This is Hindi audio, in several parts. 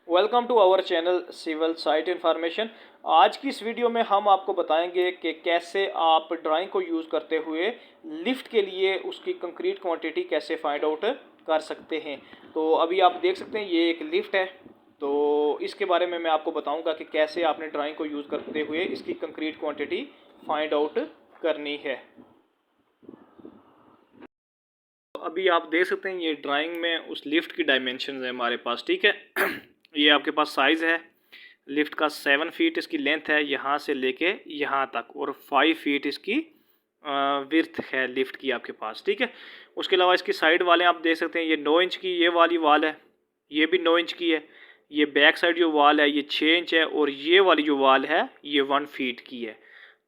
Welcome to our channel civil site information. आज की इस वीडियो में हम आपको बताएंगे कि कैसे आप ड्राइंग को यूज़ करते हुए लिफ्ट के लिए उसकी कंक्रीट क्वांटिटी कैसे फाइंड आउट कर सकते हैं। तो अभी आप देख सकते हैं ये एक लिफ्ट है, तो इसके बारे में मैं आपको बताऊंगा कि कैसे आपने ड्राइंग को यूज़ करते हुए इसकी कंक्रीट क्वांटिटी फाइंड आउट करनी है। अभी आप देख सकते हैं ये ड्राइंग में उस लिफ्ट की डायमेंशन है हमारे पास, ठीक है। ये आपके पास साइज़ है लिफ्ट का 7 फीट इसकी लेंथ है यहाँ से लेके यहाँ तक, और 5 फीट इसकी विर्थ है लिफ्ट की आपके पास, ठीक है। उसके अलावा इसकी साइड वाले आप देख सकते हैं ये 9 इंच की ये वाली वाल है, ये भी 9 इंच की है। ये बैक साइड जो वाल है ये 6 इंच है, और ये वाली जो वाल है ये 1 फीट की है।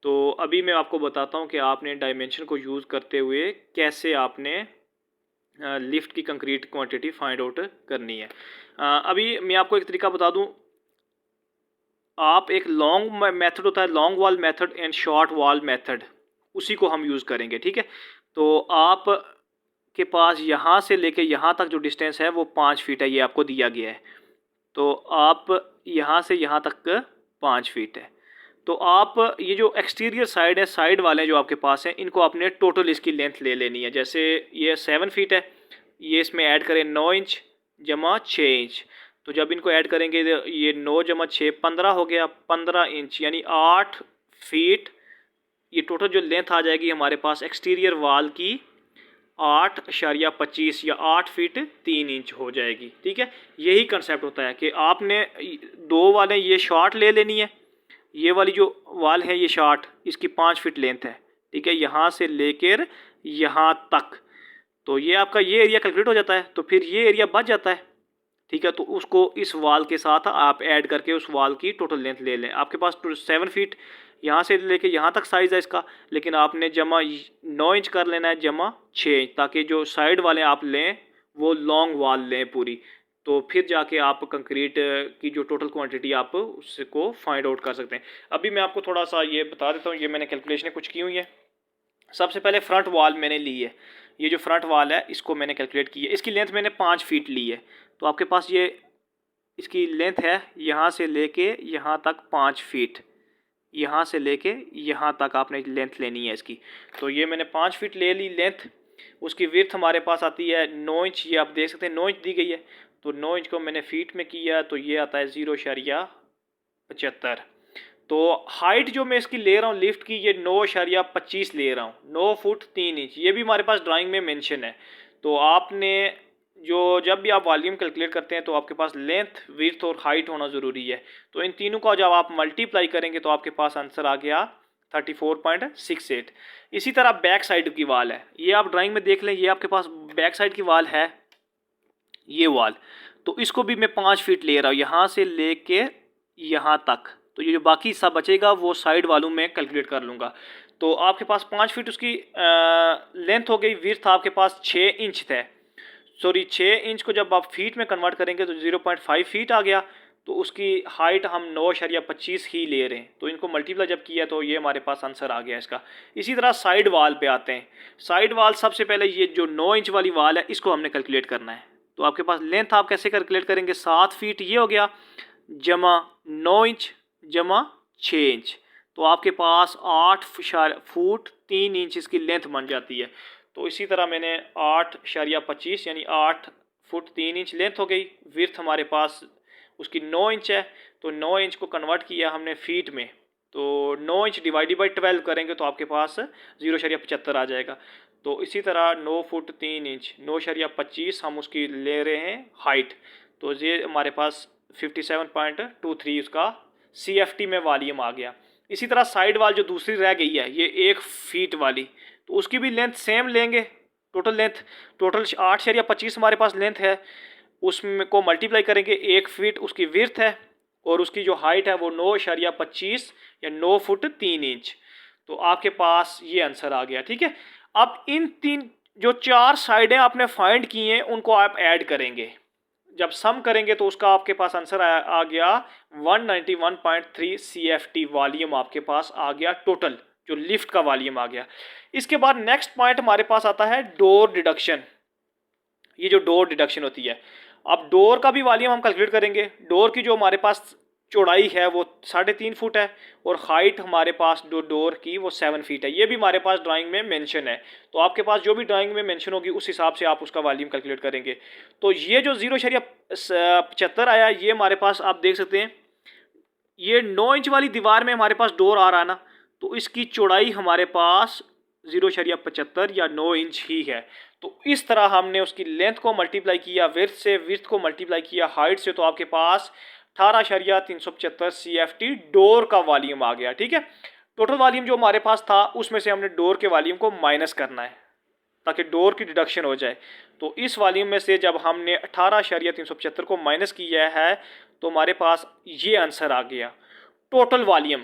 तो अभी मैं आपको बताता हूँ कि आपने डायमेंशन को यूज़ करते हुए कैसे आपने लिफ्ट की कंक्रीट क्वांटिटी फाइंड आउट करनी है। अभी मैं आपको एक तरीका बता दूं। आप एक लॉन्ग मेथड होता है, long wall method and short wall method, उसी को हम यूज़ करेंगे, ठीक है। तो आप के पास यहाँ से लेके यहाँ तक जो डिस्टेंस है वो 5 फीट है, ये आपको दिया गया है। तो आप यहाँ से यहाँ तक 5 फीट है। तो आप ये जो एक्सटीरियर साइड है, साइड वाले जो आपके पास हैं, इनको आपने टोटल इसकी लेंथ ले लेनी है। जैसे ये 7 फीट है, ये इसमें ऐड करें 9 इंच जमा 6 इंच। तो जब इनको ऐड करेंगे तो ये 9 जमा 6 15 हो गया, 15 इंच यानी 8 फीट। ये टोटल जो लेंथ आ जाएगी हमारे पास एक्सटीरियर वाल की 8.25 या 8 फीट 3 इंच हो जाएगी, ठीक है। यही कंसेप्ट होता है कि आपने दो वाले ये शॉर्ट ले लेनी है। ये वाली जो वाल है ये शॉर्ट, इसकी 5 फीट लेंथ है, ठीक है, यहाँ से लेकर यहाँ तक। तो ये आपका ये एरिया कैलकुलेट हो जाता है, तो फिर ये एरिया बच जाता है, ठीक है। तो उसको इस वाल के साथ आप ऐड करके उस वाल की टोटल लेंथ ले लें। आपके पास 7 फीट यहाँ से लेके यहाँ तक साइज़ है इसका, लेकिन आपने जमा 9 इंच कर लेना है जमा 6 इंच, ताकि जो साइड वाले आप लें वो लॉन्ग वाल लें पूरी। तो फिर जाके आप कंक्रीट की जो टोटल क्वांटिटी आप उसको फाइंड आउट कर सकते हैं। अभी मैं आपको थोड़ा सा ये बता देता हूँ, ये मैंने कैलकुलेशन कुछ की हुई है। सबसे पहले फ्रंट वॉल मैंने ली है, ये जो फ्रंट वॉल है इसको मैंने कैलकुलेट की है। इसकी लेंथ मैंने 5 फीट ली है। तो आपके पास ये इसकी लेंथ है यहाँ से लेके यहाँ तक 5 फीट, यहाँ से लेके यहाँ तक आपने लेंथ लेनी है इसकी। तो ये मैंने 5 फीट ले ली लेंथ। उसकी विड्थ हमारे पास आती है 9 इंच, ये आप देख सकते हैं 9 इंच दी गई है। तो 9 इंच को मैंने फीट में किया तो ये आता है 0.75। तो हाइट जो मैं इसकी ले रहा हूँ लिफ्ट की, ये 9.25 ले रहा हूँ, 9 फुट 3 इंच। ये भी हमारे पास ड्राइंग में मेंशन है। तो आपने जो जब भी आप वॉल्यूम कैलकुलेट करते हैं तो आपके पास लेंथ, विड्थ और हाइट होना ज़रूरी है। तो इन तीनों का जब आप मल्टीप्लाई करेंगे तो आपके पास आंसर आ गया 34.68। इसी तरह बैक साइड की वाल है, ये आप ड्राइंग में देख लें, ये आपके पास बैक साइड की वाल है ये वाल। तो इसको भी मैं 5 फीट ले रहा हूँ यहाँ से लेके यहाँ तक। तो ये जो बाकी हिस्सा बचेगा वो साइड वालों में कैलकुलेट कर लूँगा। तो आपके पास 5 फीट उसकी लेंथ हो गई। विड्थ आपके पास 6 इंच है, सॉरी 6 इंच को जब आप फीट में कन्वर्ट करेंगे तो 0.5 फीट आ गया। तो उसकी हाइट हम 9.25 ही ले रहे हैं। तो इनको मल्टीप्लाई जब किया तो ये हमारे पास आंसर आ गया इसका। इसी तरह साइड वाल पे आते हैं। साइड वाल सबसे पहले ये जो 9 इंच वाली वाल है इसको हमने कैलकुलेट करना है। तो आपके पास लेंथ आप कैसे कैलकुलेट करेंगे, 7 फीट ये हो गया जमा 9 इंच जमा 6 इंच। तो आपके पास 8 फुट 3 इंच इसकी लेंथ बन जाती है। तो इसी तरह मैंने 8.25 यानी 8 फुट 3 इंच लेंथ हो गई। विड्थ हमारे पास उसकी 9 इंच है। तो 9 इंच को कन्वर्ट किया हमने फीट में, तो 9 इंच डिवाइडेड बाई 12 करेंगे तो आपके पास 0.75 आ जाएगा। तो इसी तरह 9 फुट 3 इंच 9.25 हम उसकी ले रहे हैं हाइट। तो ये हमारे पास 57.23 उसका CFT में वॉल्यूम आ गया। इसी तरह साइड वाल जो दूसरी रह गई है ये 1 फीट वाली, तो उसकी भी लेंथ सेम लेंगे। टोटल लेंथ टोटल 8.25 हमारे पास लेंथ है, उसमें को मल्टीप्लाई करेंगे 1 फीट उसकी विड्थ है, और उसकी जो हाइट है वो 9.25 या 9 फुट 3 इंच। तो आपके पास ये आंसर आ गया, ठीक है। अब इन तीन जो 4 साइडें आपने फाइंड की हैं उनको आप ऐड करेंगे। जब सम करेंगे तो उसका आपके पास आंसर आ गया 191.3 CFT वॉल्यूम आपके पास आ गया, टोटल जो लिफ्ट का वॉल्यूम आ गया। इसके बाद नेक्स्ट पॉइंट हमारे पास आता है डोर डिडक्शन। ये जो डोर डिडक्शन होती है, अब डोर का भी वॉल्यूम हम कैलकुलेट करेंगे। डोर की जो हमारे पास चौड़ाई है वो 3.5 फुट है और हाइट हमारे पास जो डोर की वो 7 फीट है। ये भी हमारे पास ड्राइंग में मेंशन है। तो आपके पास जो भी ड्राइंग में मेंशन होगी उस हिसाब से आप उसका वॉल्यूम कैलकुलेट करेंगे। तो ये जो 0.75 आया, ये हमारे पास आप देख सकते हैं, ये 9 इंच वाली दीवार में हमारे पास डोर आ रहा है ना, तो इसकी चौड़ाई हमारे पास 0.75 या 9 इंच ही है। तो इस तरह हमने उसकी लेंथ को मल्टीप्लाई किया विड्थ से, विड्थ को मल्टीप्लाई किया हाइट से, तो आपके पास 18.375 CFT डोर का वॉल्यूम आ गया। ठीक है, टोटल वॉल्यूम जो हमारे पास था उसमें से हमने डोर के वॉल्यूम को माइनस करना है ताकि डोर की डिडक्शन हो जाए। तो इस वॉल्यूम में से जब हमने 18.375 को माइनस किया है तो हमारे पास ये आंसर आ गया टोटल वॉल्यूम।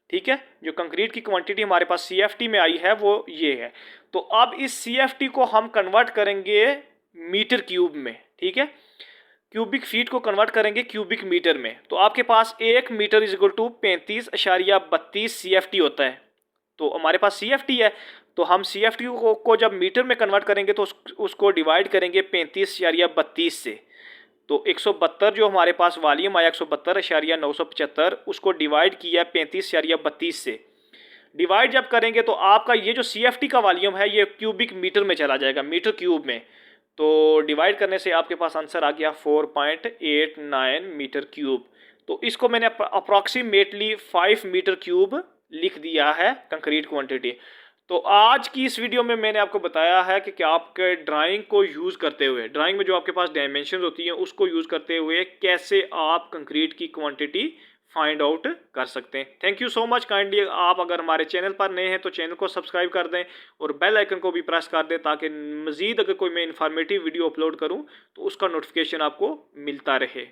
ठीक है, जो कंक्रीट की क्वांटिटी हमारे पास CFT में आई है वो ये है। तो अब इस CFT को हम कन्वर्ट करेंगे मीटर क्यूब में। ठीक है, क्यूबिक फीट को कन्वर्ट करेंगे क्यूबिक मीटर में। तो आपके पास 1 meter is equal to 35.32 CFT होता है। तो हमारे पास CFT है, तो हम CFT को जब मीटर में कन्वर्ट करेंगे तो उसको डिवाइड करेंगे 35.32 से। तो 172 जो हमारे पास वॉल्यूम आया 172.975, उसको डिवाइड किया 35.32 से। डिवाइड जब करेंगे तो आपका ये जो CFT का वॉल्यूम है ये क्यूबिक मीटर में चला जाएगा, मीटर क्यूब में। तो डिवाइड करने से आपके पास आंसर आ गया 4.89 मीटर क्यूब। तो इसको मैंने अप्रॉक्सीमेटली 5 मीटर क्यूब लिख दिया है कंक्रीट क्वांटिटी। तो आज की इस वीडियो में मैंने आपको बताया है कि आपके ड्राइंग को यूज़ करते हुए, ड्राइंग में जो आपके पास डायमेंशन होती हैं उसको यूज़ करते हुए कैसे आप कंक्रीट की क्वांटिटी फाइंड आउट कर सकते हैं। Thank you so much. Kindly आप अगर हमारे चैनल पर नए हैं तो चैनल को सब्सक्राइब कर दें और बेल आइकन को भी प्रेस कर दें ताकि मज़ीद अगर कोई मैं इन्फॉर्मेटिव वीडियो अपलोड करूं तो उसका नोटिफिकेशन आपको मिलता रहे।